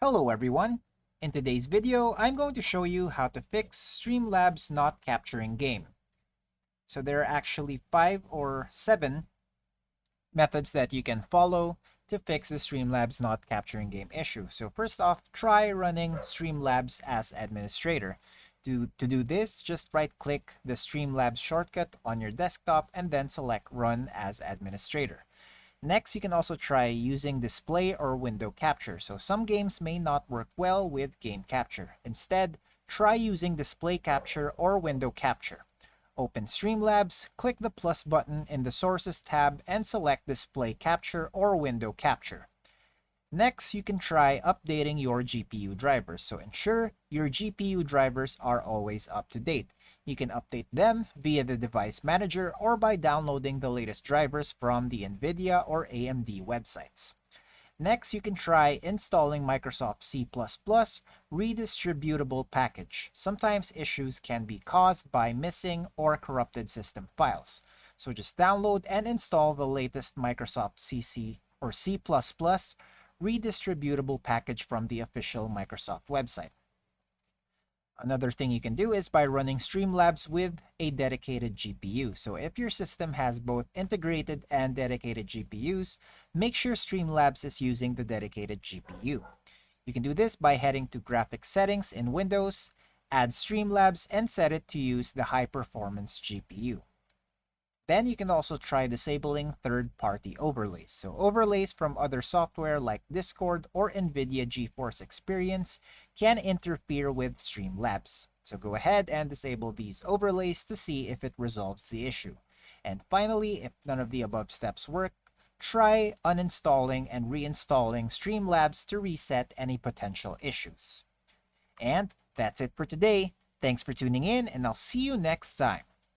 Hello everyone! In today's video, I'm going to show you how to fix Streamlabs not capturing game. So there are actually 5 or 7 methods that you can follow to fix the Streamlabs not capturing game issue. So first off, try running Streamlabs as administrator. To do this, just right-click the Streamlabs shortcut on your desktop and then select Run as Administrator. Next, you can also try using display or window capture. So some games may not work well with game capture. Instead, try using display capture or window capture. Open Streamlabs, click the plus button in the Sources tab, and select Display Capture or Window Capture. Next, you can try updating your GPU drivers. So ensure your GPU drivers are always up to date. You can update them via the device manager or by downloading the latest drivers from the NVIDIA or AMD websites. Next, you can try installing Microsoft C++ redistributable package. Sometimes issues can be caused by missing or corrupted system files. So just download and install the latest Microsoft CC or C++ redistributable package from the official Microsoft website. Another thing you can do is by running Streamlabs with a dedicated GPU. So if your system has both integrated and dedicated GPUs, make sure Streamlabs is using the dedicated GPU. You can do this by heading to Graphics Settings in Windows, add Streamlabs, and set it to use the high-performance GPU. Then you can also try disabling third-party overlays. So overlays from other software like Discord or NVIDIA GeForce Experience can interfere with Streamlabs. So go ahead and disable these overlays to see if it resolves the issue. And finally, if none of the above steps work, try uninstalling and reinstalling Streamlabs to reset any potential issues. And that's it for today. Thanks for tuning in, and I'll see you next time.